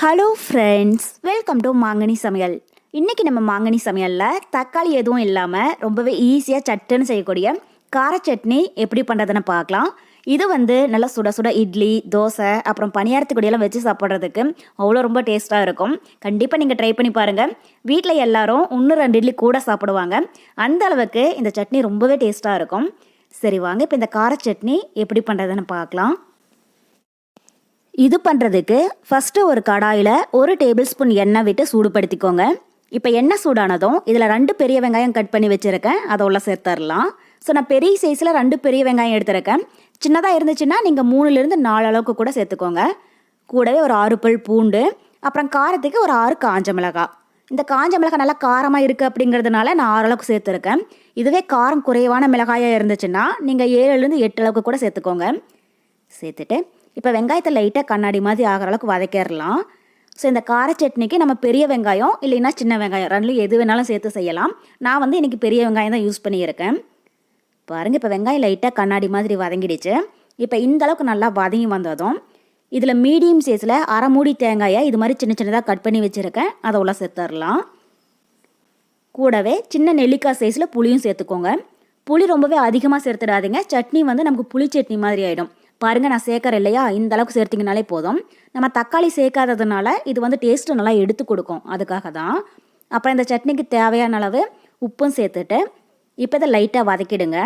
Hello friends, welcome to மாங்கனி சமையல். இன்றைக்கி நம்ம மாங்கனி சமையலில் தக்காளி எதுவும் இல்லாமல் ரொம்பவே ஈஸியாக சட்டுன்னு செய்யக்கூடிய கார சட்னி எப்படி பண்ணுறதுன்னு பார்க்கலாம். இது நல்லா சுட சுட இட்லி, தோசை, அப்புறம் பணியாரத்துக்கூடியெல்லாம் வச்சு சாப்பிட்றதுக்கு அவ்வளோ ரொம்ப டேஸ்ட்டாக இருக்கும். கண்டிப்பாக நீங்கள் ட்ரை பண்ணி பாருங்கள். வீட்டில் எல்லாரும் 1-2 இட்லி கூட சாப்பிடுவாங்க. அந்த அளவுக்கு இந்த சட்னி ரொம்பவே டேஸ்ட்டாக இருக்கும். சரி வாங்க, இப்போ இந்த கார சட்னி எப்படி பண்ணுறதுன்னு பார்க்கலாம். இது பண்ணுறதுக்கு ஃபஸ்ட்டு ஒரு கடாயில் 1 டேபிள் ஸ்பூன் எண்ணெய் விட்டு சூடுபடுத்திக்கோங்க. இப்போ எண்ணெய் சூடானதும் இதில் 2 பெரிய வெங்காயம் கட் பண்ணி வச்சுருக்கேன், அதை உள்ள சேர்த்துடலாம். ஸோ நான் பெரிய சைஸில் 2 பெரிய வெங்காயம் எடுத்துருக்கேன். சின்னதாக இருந்துச்சுன்னா நீங்கள் 3-4 அளவுக்கு கூட சேர்த்துக்கோங்க. கூடவே ஒரு 6 பல் பூண்டு, அப்புறம் காரத்துக்கு ஒரு 6 காஞ்ச மிளகாய். இந்த காஞ்ச மிளகாய் நல்லா காரமாக இருக்குது அப்படிங்கிறதுனால நான் 6 அளவுக்கு சேர்த்துருக்கேன். இதுவே காரம் குறைவான மிளகாயாக இருந்துச்சுன்னா நீங்கள் 7-8 அளவுக்கு கூட சேர்த்துக்கோங்க. சேர்த்துட்டு இப்போ வெங்காயத்தை லைட்டாக கண்ணாடி மாதிரி ஆகிற அளவுக்கு வதக்கிடலாம். ஸோ இந்த கார சட்னிக்கு நம்ம பெரிய வெங்காயம் இல்லைன்னா சின்ன வெங்காயம் ரெண்டுலையும் எது வேணாலும் சேர்த்து செய்யலாம். நான் இன்றைக்கி பெரிய வெங்காயம் தான் யூஸ் பண்ணியிருக்கேன். பாருங்கள், இப்போ வெங்காயம் லைட்டாக கண்ணாடி மாதிரி வதங்கிடுச்சு. இப்போ இந்த அளவுக்கு நல்லா வதங்கி வந்ததும் இதில் மீடியம் சைஸில் 1/2 மூடி தேங்காயை இது மாதிரி சின்ன சின்னதாக கட் பண்ணி வச்சுருக்கேன், அதை உள்ள சேர்த்துடலாம். கூடவே சின்ன நெல்லிக்காய் சைஸில் புளியும் சேர்த்துக்கோங்க. புளி ரொம்பவே அதிகமாக சேர்த்துடாதீங்க, சட்னி நமக்கு புளி சட்னி மாதிரி ஆகிடும். பாருங்கள், நான் சேர்க்குறேன் இல்லையா, இந்த அளவுக்கு சேர்த்திங்கனாலே போதும். நம்ம தக்காளி சேர்க்காததுனால இது டேஸ்ட்டு நல்லா எடுத்து கொடுக்கும், அதுக்காக தான். அப்புறம் இந்த சட்னிக்கு தேவையான அளவு உப்பும் சேர்த்துட்டு இப்போ இதை லைட்டாக வதக்கிடுங்க.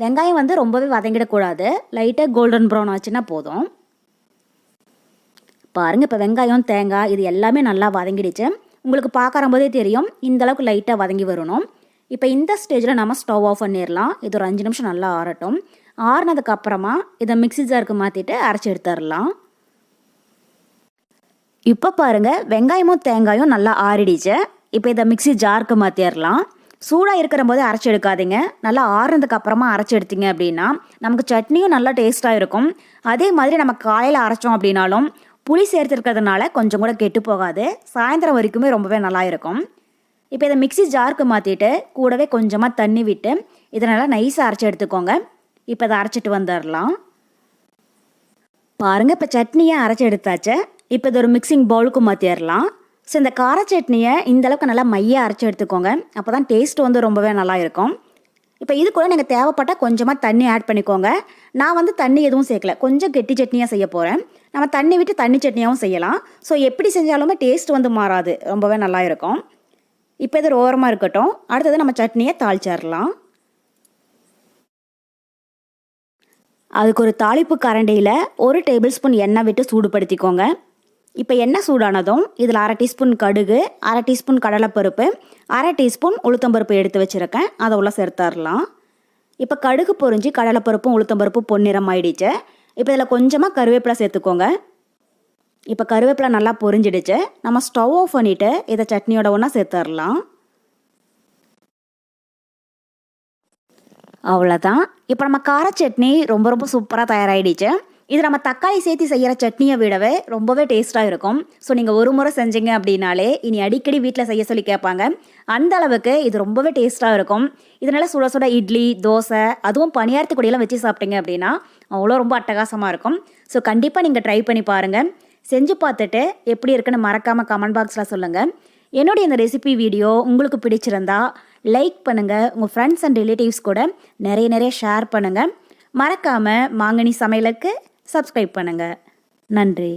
வெங்காயம் ரொம்பவே வதங்கிடக்கூடாது, லைட்டாக கோல்டன் ப்ரௌன் ஆச்சுன்னா போதும். பாருங்கள், இப்போ வெங்காயம் தேங்காய் இது எல்லாமே நல்லா வதங்கிடுச்சு. உங்களுக்கு பார்க்குற போதே தெரியும் இந்த அளவுக்கு லைட்டாக வதங்கி வரணும். இப்போ இந்த ஸ்டேஜில் நம்ம ஸ்டவ் ஆஃப் பண்ணிடலாம். இது ஒரு 5 நிமிஷம் நல்லா ஆறட்டும். ஆறுனதுக்கு அப்புறமா இதை மிக்ஸி ஜாருக்கு மாற்றிட்டு அரைச்சி எடுத்துடலாம். இப்போ பாருங்கள், வெங்காயமும் தேங்காயும் நல்லா ஆறிடுச்சு. இப்போ இதை மிக்ஸி ஜாருக்கு மாற்றிடலாம். சூடாக இருக்கிற போது அரைச்சி எடுக்காதீங்க, நல்லா ஆறுனதுக்கு அப்புறமா அரைச்சி எடுத்தீங்க அப்படின்னா நமக்கு சட்னியும் நல்லா டேஸ்ட்டாக இருக்கும். அதே மாதிரி நம்ம காலையில் அரைச்சோம் அப்படின்னாலும் புளி சேர்த்துருக்கிறதுனால கொஞ்சம் கூட கெட்டு போகாது, சாயந்தரம் வரைக்குமே ரொம்பவே நல்லா இருக்கும். இப்போ இதை மிக்ஸி ஜாருக்கு மாற்றிட்டு கூடவே கொஞ்சமாக தண்ணி விட்டு இதை நல்லா நைஸாக அரைச்சி எடுத்துக்கோங்க. இப்போ அதை அரைச்சிட்டு வந்துடலாம். பாருங்கள், இப்போ சட்னியை அரைச்சி எடுத்தாச்சு. இப்போ இது ஒரு மிக்சிங் பவுலுக்கு மாற்றிடலாம். ஸோ இந்த கார சட்னியை இந்தளவுக்கு நல்லா மையாக அரைச்சி எடுத்துக்கோங்க, அப்போ தான் டேஸ்ட்டு ரொம்பவே நல்லா இருக்கும். இப்போ இது கூட நீங்கள் தேவைப்பட்டால் கொஞ்சமாக தண்ணி ஆட் பண்ணிக்கோங்க. நான் தண்ணி எதுவும் சேர்க்கல, கொஞ்சம் கெட்டி சட்னியாக செய்ய போகிறேன். நம்ம தண்ணி விட்டு தண்ணி சட்னியாகவும் செய்யலாம். ஸோ எப்படி செஞ்சாலுமே டேஸ்ட் மாறாது, ரொம்பவே நல்லா இருக்கும். இப்போ இது ஓரமாக இருக்கட்டும். அடுத்தது நம்ம சட்னியை தாளிச்சிடலாம். அதுக்கு ஒரு தாளிப்பு கரண்டியில் 1 டேபிள் ஸ்பூன் எண்ணெய் விட்டு சூடுபடுத்திக்கோங்க. இப்போ எண்ணெய் சூடானதும் இதில் 1/2 டீஸ்பூன் கடுகு, 1/2 டீஸ்பூன் கடலைப்பருப்பு, 1/2 டீஸ்பூன் உளுத்தம்பருப்பு எடுத்து வச்சுருக்கேன், அதை உள்ள சேர்த்துடலாம். இப்போ கடுகு பொரிஞ்சு கடலைப்பருப்பும் உளுத்தம்பருப்பும் பொன்னிறம் ஆயிடுச்சு. இப்போ இதில் கொஞ்சமாக கருவேப்பிலை சேர்த்துக்கோங்க. இப்போ கருவேப்பிலை நல்லா பொரிஞ்சிடுச்சு. நம்ம ஸ்டவ் ஆஃப் பண்ணிவிட்டு இதை சட்னியோட ஒன்றா சேர்த்துடலாம். அவ்வளோதான். இப்போ நம்ம கார சட்னி ரொம்ப ரொம்ப சூப்பராக தயாராகிடுச்சு. இது நம்ம தக்காளி சேர்த்து செய்கிற சட்னியை விடவே ரொம்பவே டேஸ்ட்டாக இருக்கும். ஸோ நீங்கள் ஒரு முறை செஞ்சீங்க அப்படின்னாலே இனி அடிக்கடி வீட்டில் செய்ய சொல்லி கேட்பாங்க. அந்த அளவுக்கு இது ரொம்பவே டேஸ்ட்டாக இருக்கும். இதனால் சுட சுட இட்லி, தோசை, அதுவும் பணியாரத்துக்கூடியெல்லாம் வச்சு சாப்பிட்டீங்க அப்படின்னா அவ்வளோ ரொம்ப அட்டகாசமாக இருக்கும். ஸோ கண்டிப்பாக நீங்கள் ட்ரை பண்ணி பாருங்கள். செஞ்சு பார்த்துட்டு எப்படி இருக்குன்னு மறக்காமல் கமெண்ட் பாக்ஸில் சொல்லுங்கள். என்னுடைய இந்த ரெசிபி வீடியோ உங்களுக்கு பிடிச்சிருந்தா லைக் பண்ணுங்கள், உங்கள் ஃப்ரெண்ட்ஸ் அண்ட் ரிலேட்டிவ்ஸ் கூட நிறைய ஷேர் பண்ணுங்கள். மறக்காமல் மாங்கனி சமையலுக்கு சப்ஸ்கிரைப் பண்ணுங்கள். நன்றி.